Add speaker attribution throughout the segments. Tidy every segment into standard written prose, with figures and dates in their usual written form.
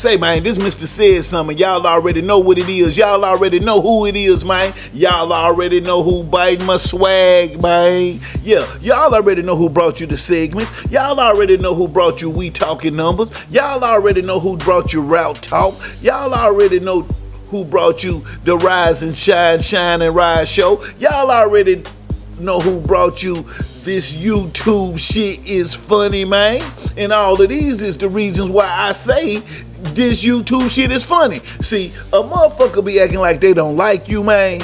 Speaker 1: Say, man, this Mr. Saidsumn. Y'all already know what it is. Y'all already know who it is, man. Y'all already know who biting my swag, man. Yeah, y'all already know who brought you the segments. Y'all already know who brought you We Talking Numbers. Y'all already know who brought you Route Talk. Y'all already know who brought you the Rise and Shine and Rise show. Y'all already know who brought you This YouTube Shit Is Funny, man. And all of these is the reasons why I say this YouTube shit is funny. See, a motherfucker be acting like they don't like you, man.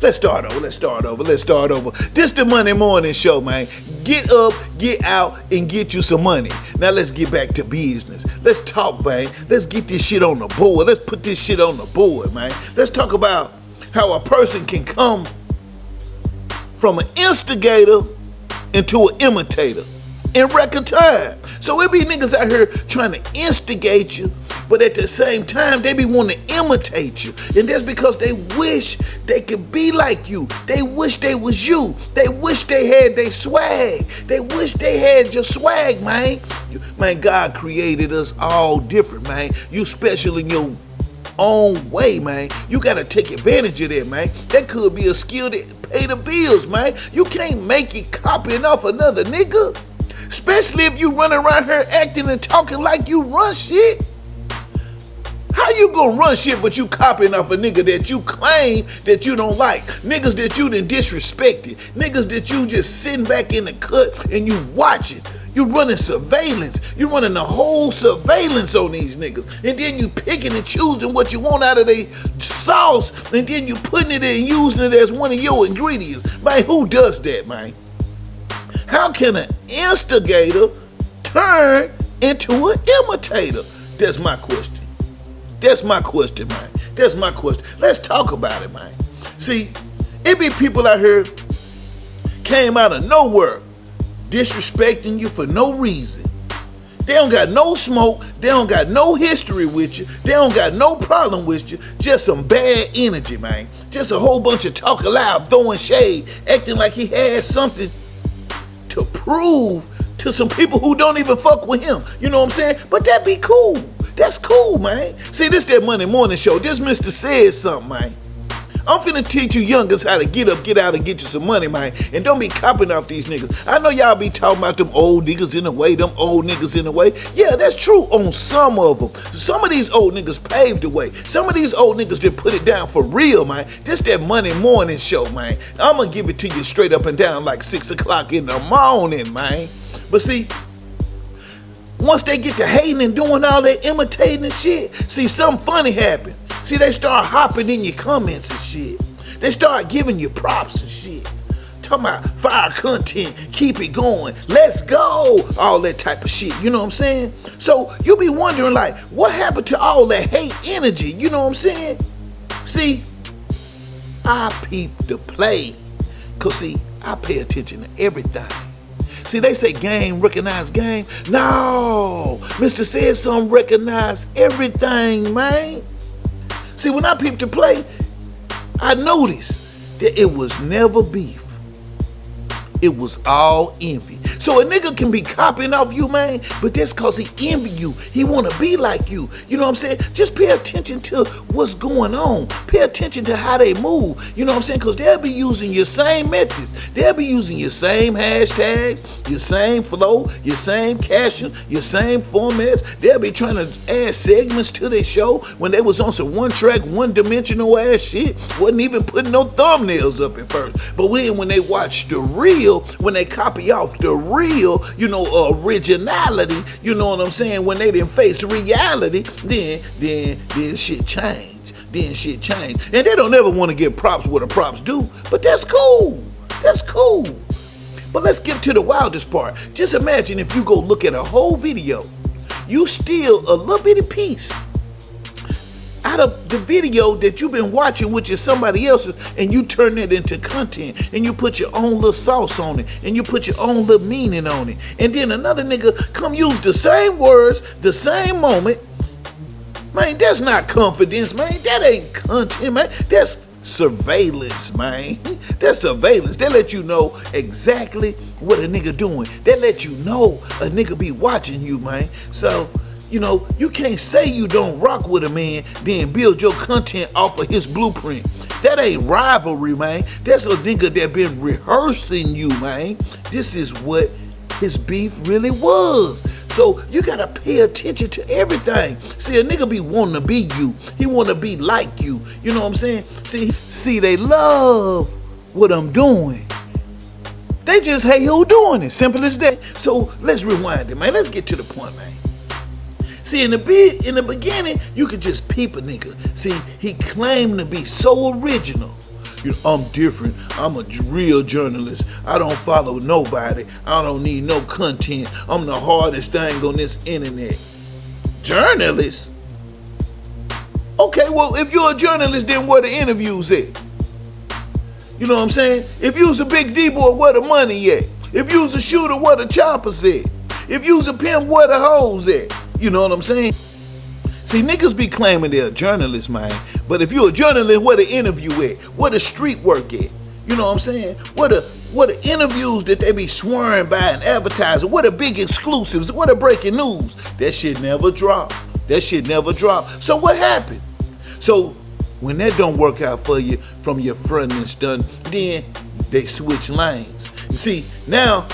Speaker 1: Let's start over. This the Monday morning show, man. Get up, get out, and get you some money. Now let's get back to business. Let's talk, man. Let's get this shit on the board. Let's put this shit on the board, man. Let's talk about how a person can come from an instigator into an imitator in record time. So it be niggas out here trying to instigate you, but at the same time, they be wanting to imitate you. And that's because they wish they could be like you. They wish they was you. They wish they had their swag. They wish they had your swag, man. Man, God created us all different, man. You special in your own way, man. You gotta take advantage of that, man. That could be a skill that pay the bills, man. You can't make it copying off another nigga. Especially if you running around here acting and talking like you run shit. How you gonna run shit but you copying off a nigga that you claim that you don't like? Niggas that you done disrespected. Niggas that you just sitting back in the cut and you watching. You running surveillance. You running the whole surveillance on these niggas. And then you picking and choosing what you want out of their sauce. And then you putting it in and using it as one of your ingredients. Man, who does that, man? How can an instigator turn into an imitator? That's my question. That's my question, man. That's my question. Let's talk about it, man. See, it be people out here came out of nowhere disrespecting you for no reason. They don't got no smoke. They don't got no history with you. They don't got no problem with you. Just some bad energy, man. Just a whole bunch of talking loud, throwing shade, acting like he had something to prove to some people who don't even fuck with him. You know what I'm saying? But that be cool. That's cool, man. See, this that Monday morning show. This Mr. Saidsumn, man. I'm finna teach you youngers how to get up, get out, and get you some money, man. And don't be copying off these niggas. I know y'all be talking about them old niggas in the way, them old niggas in the way. Yeah, that's true on some of them. Some of these old niggas paved the way. Some of these old niggas did put it down for real, man. This that Monday morning show, man. I'm gonna give it to you straight up and down like 6 o'clock in the morning, man. But see, once they get to hating and doing all that imitating and shit, see, something funny happen. See, they start hopping in your comments and shit. They start giving you props and shit. Talking about fire content, keep it going, let's go, all that type of shit, you know what I'm saying? So you be wondering, like, what happened to all that hate energy, you know what I'm saying? See, I peep the play, cause see, I pay attention to everything. See, they say game recognize game. No, Mr. Saidsumn recognize everything, man. See, when I peeped the play, I noticed that it was never beef. It was all envy. So a nigga can be copying off you, man, but that's cause he envy you. He wanna be like you. You know what I'm saying? Just pay attention to what's going on. Pay attention to how they move. You know what I'm saying? Cause they'll be using your same methods. They'll be using your same hashtags, your same flow, your same caption, your same formats. They'll be trying to add segments to their show when they was on some one-track, one-dimensional ass shit. Wasn't even putting no thumbnails up at first. But then when they watch the real, when they copy off the real, you know, originality, you know what I'm saying, when they didn't face reality, then shit changed. Then shit changed. And they don't ever want to give props where the props do, but that's cool. That's cool. But let's get to the wildest part. Just imagine if you go look at a whole video, you steal a little bitty piece out of the video that you've been watching, which is somebody else's, and you turn it into content, and you put your own little sauce on it, and you put your own little meaning on it, and then another nigga come use the same words, the same moment. Man, that's not confidence, man. That ain't content, man. That's surveillance, man. That's surveillance. They let you know exactly what a nigga doing. They let you know a nigga be watching you, man. So You know, you can't say you don't rock with a man, then build your content off of his blueprint. That ain't rivalry, man. That's a nigga that been rehearsing you, man. This is what his beef really was. So you gotta pay attention to everything. See, a nigga be wanting to be you. He wanna be like you. You know what I'm saying? See, they love what I'm doing. They just hate who doing it. Simple as that. So let's rewind it, man. Let's get to the point, man. See, in the beginning, you could just peep a nigga. See, he claimed to be so original. You know, I'm different. I'm a real journalist. I don't follow nobody. I don't need no content. I'm the hardest thing on this internet. Journalist? Okay, well, if you're a journalist, then where the interviews at? You know what I'm saying? If you was a big D-boy, where the money at? If you was a shooter, where the choppers at? If you was a pimp, where the hoes at? You know what I'm saying? See, niggas be claiming they're a journalist, man. But if you're a journalist, where the interview at? Where the street work at? You know what I'm saying? Where the interviews that they be swearing by and advertising? Where the big exclusives? Where the breaking news? That shit never drop. That shit never drop. So what happened? So when that don't work out for you from your friend and stuff, then they switch lanes. You see, now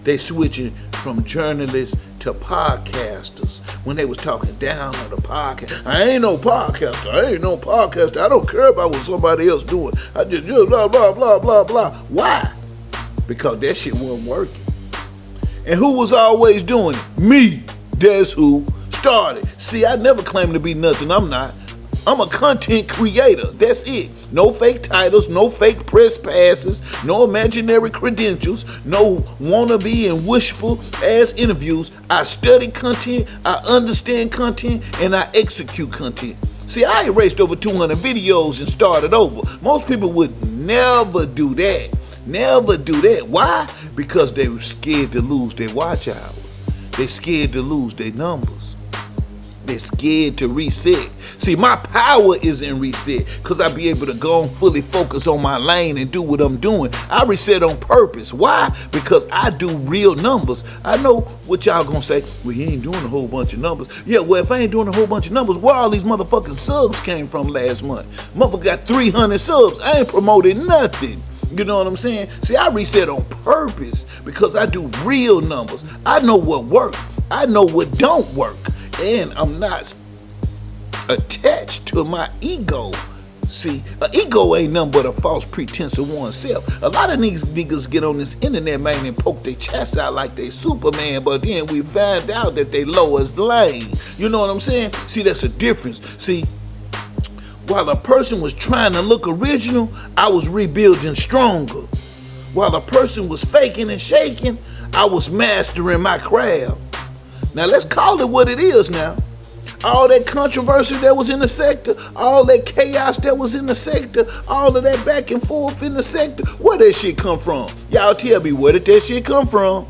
Speaker 1: they switching from journalists to podcasters. When they was talking down on the podcast, I ain't no podcaster. I don't care about what somebody else doing. I just blah, blah, blah, blah, blah. Why? Because that shit wasn't working. And who was always doing it? Me. That's who started. See, I never claimed to be nothing I'm not. I'm a content creator. That's it. No fake titles, no fake press passes, no imaginary credentials, no wannabe and wishful ass interviews. I study content, I understand content, and I execute content. See, I erased over 200 videos and started over. Most people would never do that. Never do that. Why? Because they were scared to lose their watch hours. They scared to lose their numbers. They're scared to reset. See, my power is in reset because I be able to go and fully focus on my lane and do what I'm doing. I reset on purpose. Why? Because I do real numbers. I know what y'all gonna say. Well, he ain't doing a whole bunch of numbers. Yeah, well, if I ain't doing a whole bunch of numbers, where all these motherfucking subs came from last month? Motherfucker got 300 subs. I ain't promoted nothing. You know what I'm saying? See, I reset on purpose because I do real numbers. I know what works. I know what don't work. And I'm not attached to my ego. See, an ego ain't nothing but a false pretense of oneself. A lot of these niggas get on this internet, man, and poke their chest out like they Superman, but then we find out that they Lois Lane. You know what I'm saying? See, that's a difference. See, while a person was trying to look original, I was rebuilding stronger. While a person was faking and shaking, I was mastering my craft. Now let's call it what it is now. All that controversy that was in the sector, all that chaos that was in the sector, all of that back and forth in the sector, where that shit come from? Y'all tell me, where did that shit come from?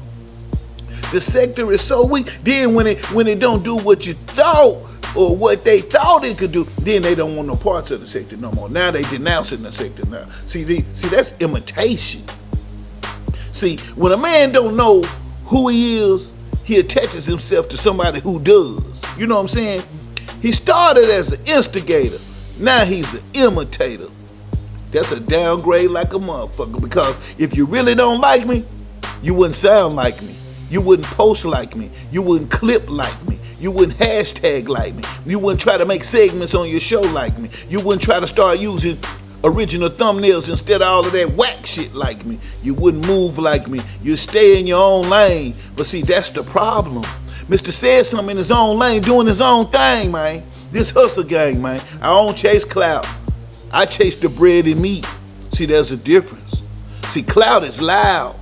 Speaker 1: The sector is so weak. Then when it don't do what you thought or what they thought it could do, then they don't want no parts of the sector no more. Now they denouncing the sector now. See, that's imitation. See, when a man don't know who he is, he attaches himself to somebody who does. You know what I'm saying? He started as an instigator. Now he's an imitator. That's a downgrade like a motherfucker, because if you really don't like me, you wouldn't sound like me. You wouldn't post like me. You wouldn't clip like me. You wouldn't hashtag like me. You wouldn't try to make segments on your show like me. You wouldn't try to start using original thumbnails instead of all of that whack shit like me. You wouldn't move like me. You stay in your own lane. But see, that's the problem. Mr.Saidsumn in his own lane doing his own thing, man. This hustle gang, man. I don't chase clout. I chase the bread and meat. See, there's a difference. See, clout is loud.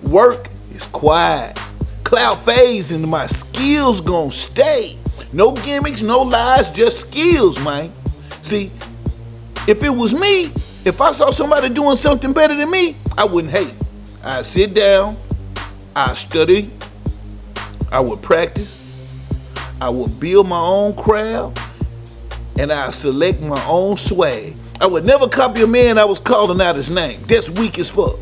Speaker 1: Work is quiet. Clout fades and my skills gonna stay. No gimmicks, no lies, just skills, man. See, if it was me, if I saw somebody doing something better than me, I wouldn't hate. I'd sit down, I'd study, I would practice, I would build my own craft, and I'd select my own swag. I would never copy a man I was calling out his name. That's weak as fuck.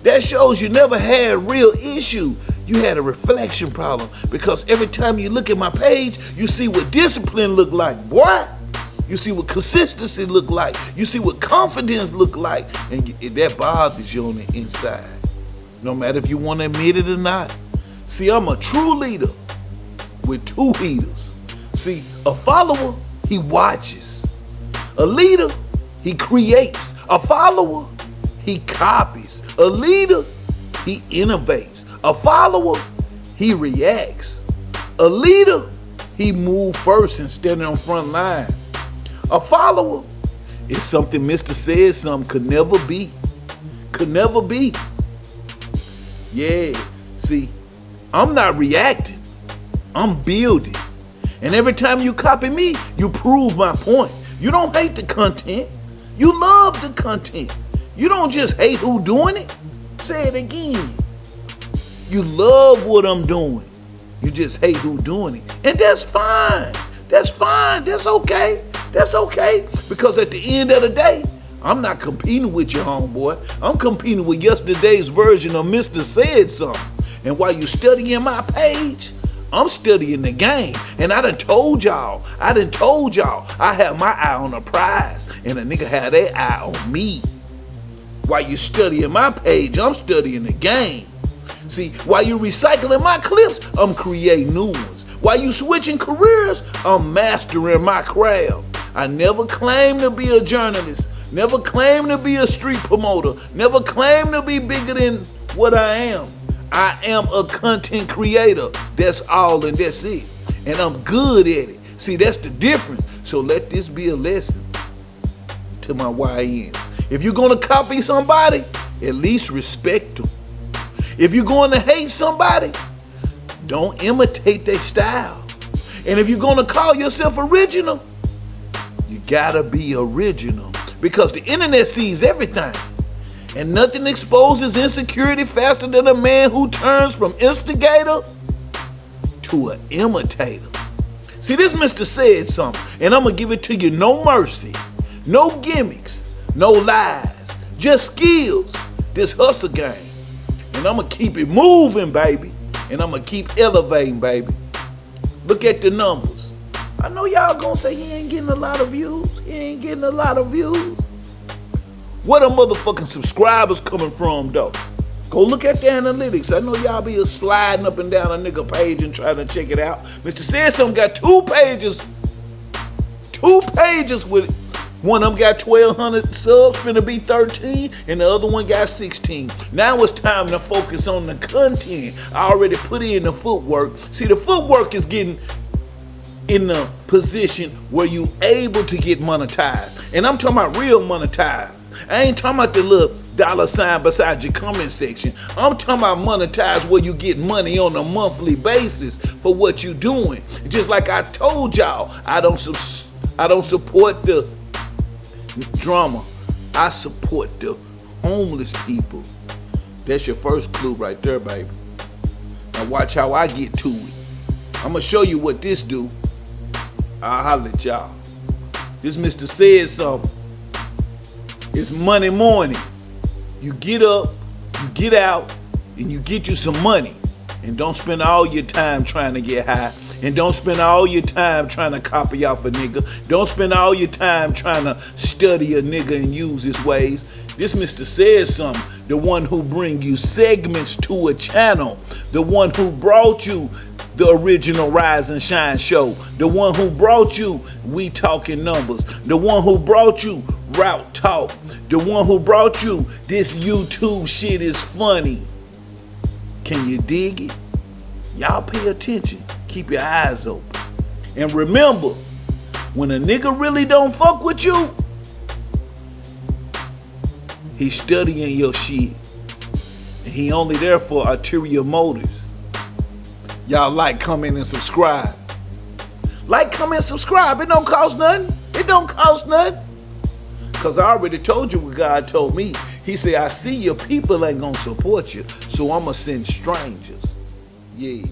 Speaker 1: That shows you never had real issue. You had a reflection problem because every time you look at my page, you see what discipline look like, boy. You see what consistency look like. You see what confidence look like. And that bothers you on the inside. No matter if you want to admit it or not. See, I'm a true leader with two heaters. See, a follower, he watches. A leader, he creates. A follower, he copies. A leader, he innovates. A follower, he reacts. A leader, he moves first and standing on front line. A follower is something Mr. Saidsumn could never be. Could never be. Yeah, see, I'm not reacting. I'm building. And every time you copy me, you prove my point. You don't hate the content. You love the content. You don't just hate who doing it. Say it again. You love what I'm doing. You just hate who doing it. And that's fine. That's fine. That's okay. That's okay. Because at the end of the day, I'm not competing with your homeboy. I'm competing with yesterday's version of Mr. Saidsumn. And while you studying my page, I'm studying the game. And I done told y'all, I have my eye on the prize. And a nigga had their eye on me. While you studying my page, I'm studying the game. See, while you recycling my clips, I'm creating new ones. While you switching careers, I'm mastering my craft. I never claimed to be a journalist, never claimed to be a street promoter, never claimed to be bigger than what I am. I am a content creator. That's all and that's it. And I'm good at it. See, that's the difference. So let this be a lesson to my YNs. If you're gonna copy somebody, at least respect them. If you're going to hate somebody, don't imitate their style. And if you're going to call yourself original, you gotta be original. Because the internet sees everything. And nothing exposes insecurity faster than a man who turns from instigator to an imitator. See, this Mr. Saidsumn, and I'm going to give it to you no mercy, no gimmicks, no lies, just skills, this hustle game. And I'm going to keep it moving, baby. And I'm going to keep elevating, baby. Look at the numbers. I know y'all going to say he ain't getting a lot of views. He ain't getting a lot of views. Where the motherfucking subscribers coming from, though? Go look at the analytics. I know y'all be sliding up and down a nigga page and trying to check it out. Mr. Saidsumn got two pages with one of them got 1,200 subs, finna be 13, and the other one got 16. Now it's time to focus on the content. I already put in the footwork. See, the footwork is getting in the position where you able to get monetized. And I'm talking about real monetized. I ain't talking about the little $ beside your comment section. I'm talking about monetized where you get money on a monthly basis for what you doing. Just like I told y'all, I don't support the drama. I support the homeless people. That's your first clue right there, baby. Now watch how I get to it. I'm gonna show you what this do. I'll holler at y'all. This Mr. Saidsumn. It's Monday morning. You get up, you get out, and you get you some money. And don't spend all your time trying to get high. And don't spend all your time trying to copy off a nigga. Don't spend all your time trying to study a nigga and use his ways. This Mr. Saidsumn, the one who bring you segments to a channel. The one who brought you the original Rise and Shine show. The one who brought you We Talking Numbers. The one who brought you Route Talk. The one who brought you This YouTube Shit Is Funny. Can you dig it? Y'all pay attention. Keep your eyes open. And remember, when a nigga really don't fuck with you, he's studying your shit. And he only there for ulterior motives. Y'all like, comment, and subscribe. Like, comment, subscribe. It don't cost nothing. It don't cost nothing. Because I already told you what God told me. He said, I see your people ain't gonna support you, so I'm gonna send strangers. Yeah.